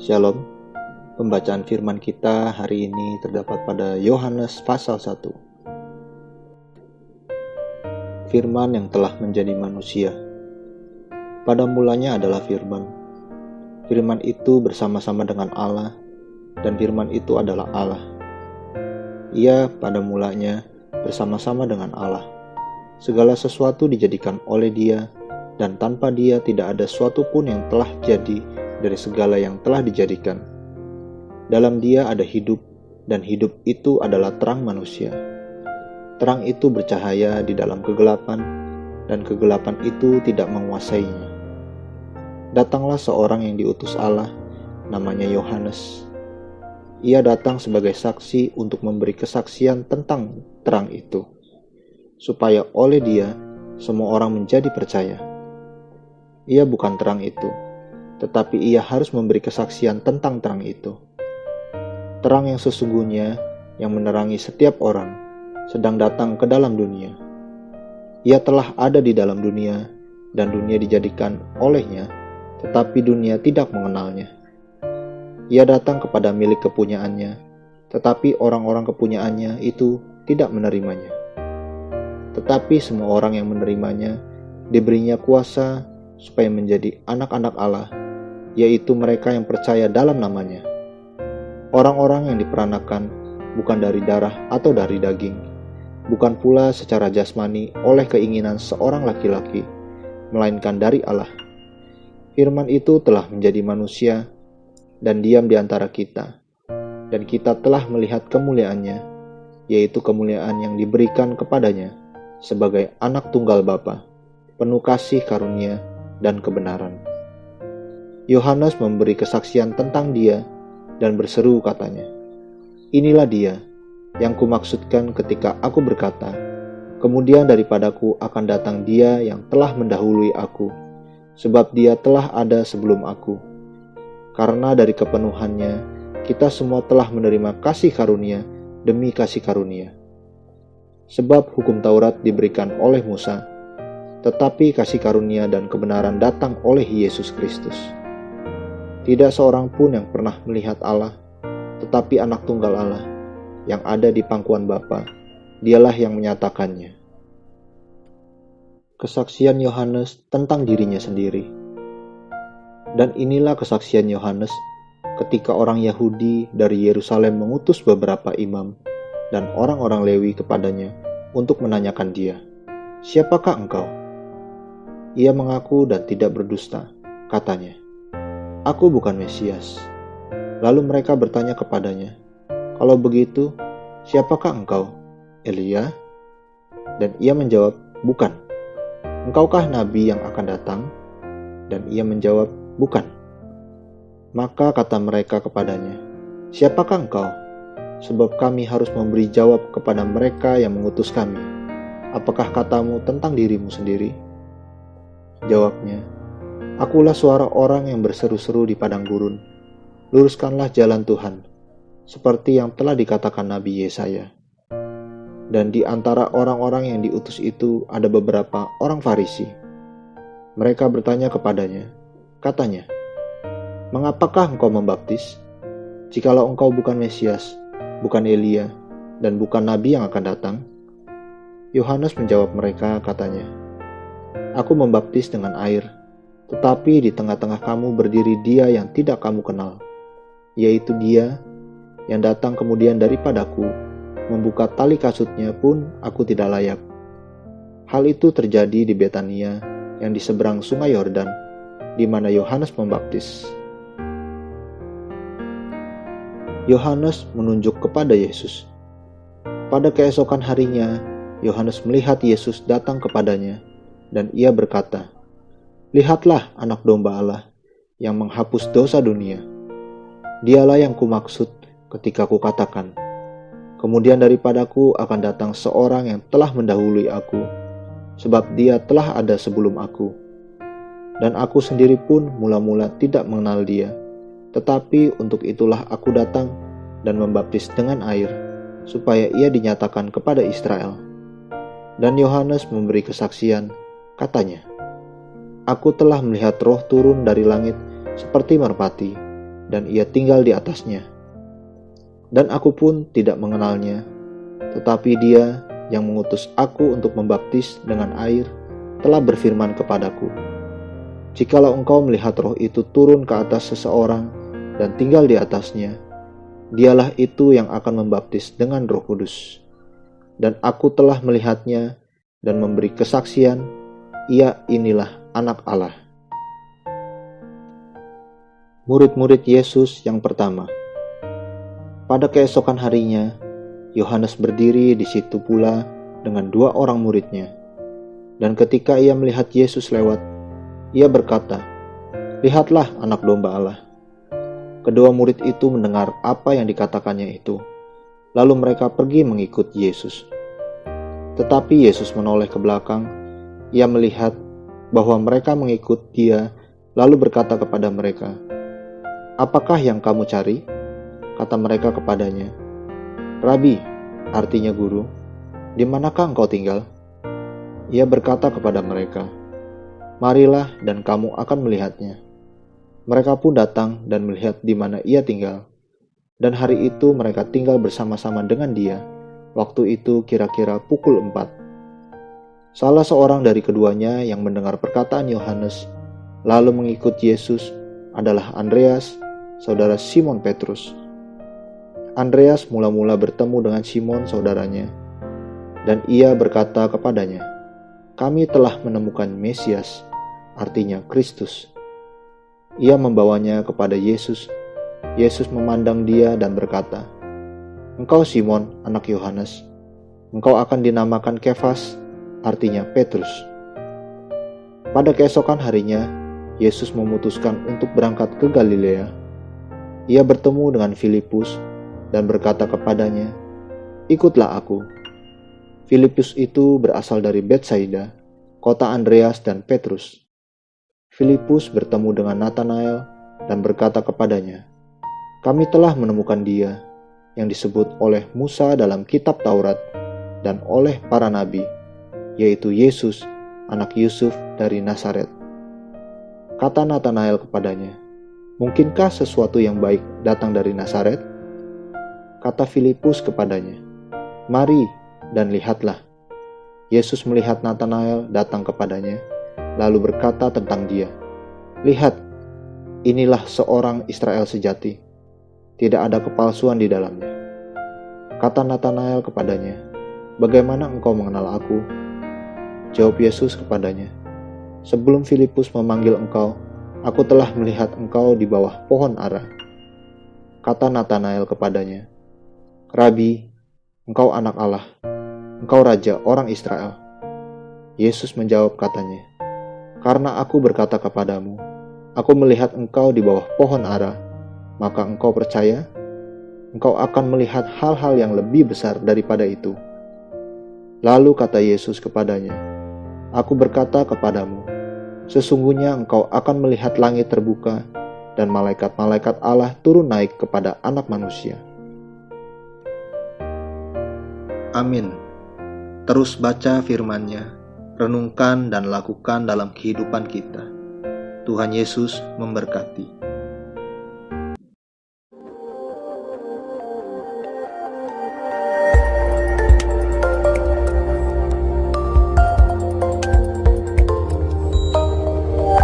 Shalom, pembacaan firman kita hari ini terdapat pada Yohanes pasal 1. Firman yang telah menjadi manusia. Pada mulanya adalah firman. Firman itu bersama-sama dengan Allah, dan firman itu adalah Allah. Ia pada mulanya bersama-sama dengan Allah. Segala sesuatu dijadikan oleh Dia, dan tanpa Dia tidak ada suatu pun yang telah jadi dari segala yang telah dijadikan. Dalam Dia ada hidup, dan hidup itu adalah terang manusia. Terang itu bercahaya di dalam kegelapan, dan kegelapan itu tidak menguasainya. Datanglah seorang yang diutus Allah, namanya Yohanes. Ia datang sebagai saksi untuk memberi kesaksian tentang terang itu, supaya oleh Dia semua orang menjadi percaya. Ia bukan terang itu, tetapi ia harus memberi kesaksian tentang terang itu. Terang yang sesungguhnya yang menerangi setiap orang sedang datang ke dalam dunia. Ia telah ada di dalam dunia, dan dunia dijadikan olehnya, tetapi dunia tidak mengenalnya. Ia datang kepada milik kepunyaannya, tetapi orang-orang kepunyaannya itu tidak menerimanya. Tetapi semua orang yang menerimanya diberinya kuasa supaya menjadi anak-anak Allah, yaitu mereka yang percaya dalam namanya. Orang-orang yang diperanakan bukan dari darah atau dari daging, bukan pula secara jasmani oleh keinginan seorang laki-laki, melainkan dari Allah. Firman itu telah menjadi manusia dan diam di antara kita, dan kita telah melihat kemuliaannya, yaitu kemuliaan yang diberikan kepadanya sebagai anak tunggal Bapa, penuh kasih karunia dan kebenaran. Yohanes memberi kesaksian tentang Dia dan berseru katanya, "Inilah Dia yang kumaksudkan ketika aku berkata, kemudian daripadaku akan datang Dia yang telah mendahului aku, sebab Dia telah ada sebelum aku." Karena dari kepenuhannya, kita semua telah menerima kasih karunia demi kasih karunia. Sebab hukum Taurat diberikan oleh Musa, tetapi kasih karunia dan kebenaran datang oleh Yesus Kristus. Tidak seorang pun yang pernah melihat Allah, tetapi anak tunggal Allah, yang ada di pangkuan Bapa, Dialah yang menyatakannya. Kesaksian Yohanes tentang dirinya sendiri. Dan inilah kesaksian Yohanes ketika orang Yahudi dari Yerusalem mengutus beberapa imam dan orang-orang Lewi kepadanya untuk menanyakan dia, "Siapakah engkau?" Ia mengaku dan tidak berdusta, katanya, "Aku bukan Mesias." Lalu mereka bertanya kepadanya, "Kalau begitu, siapakah engkau? Elia?" Dan ia menjawab, "Bukan." "Engkaukah nabi yang akan datang?" Dan ia menjawab, "Bukan." Maka kata mereka kepadanya, "Siapakah engkau? Sebab kami harus memberi jawab kepada mereka yang mengutus kami. Apakah katamu tentang dirimu sendiri?" Jawabnya, "Akulah suara orang yang berseru-seru di padang gurun, luruskanlah jalan Tuhan, seperti yang telah dikatakan Nabi Yesaya." Dan di antara orang-orang yang diutus itu ada beberapa orang Farisi. Mereka bertanya kepadanya, katanya, "Mengapakah engkau membaptis? Jikalau engkau bukan Mesias, bukan Elia, dan bukan Nabi yang akan datang?" Yohanes menjawab mereka, katanya, "Aku membaptis dengan air, tetapi di tengah-tengah kamu berdiri Dia yang tidak kamu kenal, yaitu Dia yang datang kemudian daripadaku, membuka tali kasutnya pun aku tidak layak." Hal itu terjadi di Betania yang di seberang sungai Yordan, di mana Yohanes membaptis. Yohanes menunjuk kepada Yesus. Pada keesokan harinya, Yohanes melihat Yesus datang kepadanya, dan ia berkata, "Lihatlah anak domba Allah yang menghapus dosa dunia. Dialah yang kumaksud ketika kukatakan, kemudian daripadaku akan datang seorang yang telah mendahului aku, sebab Dia telah ada sebelum aku. Dan aku sendiri pun mula-mula tidak mengenal Dia, tetapi untuk itulah aku datang dan membaptis dengan air, supaya Ia dinyatakan kepada Israel." Dan Yohanes memberi kesaksian, katanya, "Aku telah melihat Roh turun dari langit seperti merpati, dan ia tinggal di atasnya. Dan aku pun tidak mengenalnya, tetapi Dia yang mengutus aku untuk membaptis dengan air telah berfirman kepadaku, jikalau engkau melihat roh itu turun ke atas seseorang dan tinggal di atasnya, dialah itu yang akan membaptis dengan Roh Kudus. Dan aku telah melihatnya dan memberi kesaksian, ia inilah Anak Allah. Murid-murid Yesus yang pertama. Pada keesokan harinya, Yohanes berdiri di situ pula dengan 2 orang muridnya. Dan ketika ia melihat Yesus lewat, ia berkata, "Lihatlah Anak Domba Allah." Kedua murid itu mendengar apa yang dikatakannya itu. Lalu mereka pergi mengikut Yesus. Tetapi Yesus menoleh ke belakang. Ia melihat bahwa mereka mengikut Dia, lalu berkata kepada mereka, "Apakah yang kamu cari?" Kata mereka kepadanya, "Rabi," artinya guru, "di manakah engkau tinggal?" Ia berkata kepada mereka, "Marilah dan kamu akan melihatnya." Mereka pun datang dan melihat di mana ia tinggal. Dan hari itu mereka tinggal bersama-sama dengan Dia. Waktu itu kira-kira pukul 4. Salah seorang dari keduanya yang mendengar perkataan Yohanes lalu mengikut Yesus adalah Andreas, saudara Simon Petrus. Andreas mula-mula bertemu dengan Simon saudaranya, dan ia berkata kepadanya, "Kami telah menemukan Mesias," artinya Kristus. Ia membawanya kepada Yesus. Yesus memandang dia dan berkata, "Engkau Simon, anak Yohanes. Engkau akan dinamakan Kefas," artinya Petrus. Pada keesokan harinya, Yesus memutuskan untuk berangkat ke Galilea. Ia bertemu dengan Filipus dan berkata kepadanya, "Ikutlah aku." Filipus itu berasal dari Betsaida, kota Andreas dan Petrus. Filipus bertemu dengan Natanael dan berkata kepadanya, "Kami telah menemukan Dia yang disebut oleh Musa dalam kitab Taurat dan oleh para nabi, yaitu Yesus, anak Yusuf dari Nazaret." Kata Natanael kepadanya, "Mungkinkah sesuatu yang baik datang dari Nazaret?" Kata Filipus kepadanya, "Mari dan lihatlah." Yesus melihat Natanael datang kepadanya, lalu berkata tentang dia, "Lihat, inilah seorang Israel sejati. Tidak ada kepalsuan di dalamnya." Kata Natanael kepadanya, "Bagaimana engkau mengenal aku?" Jawab Yesus kepadanya, "Sebelum Filipus memanggil engkau, aku telah melihat engkau di bawah pohon ara." Kata Natanael kepadanya, "Rabi, engkau Anak Allah, engkau Raja orang Israel." Yesus menjawab katanya, "Karena aku berkata kepadamu, aku melihat engkau di bawah pohon ara, maka engkau percaya? Engkau akan melihat hal-hal yang lebih besar daripada itu." Lalu kata Yesus kepadanya, "Aku berkata kepadamu, sesungguhnya engkau akan melihat langit terbuka dan malaikat-malaikat Allah turun naik kepada Anak Manusia." Amin. Terus baca firman-Nya, renungkan dan lakukan dalam kehidupan kita. Tuhan Yesus memberkati.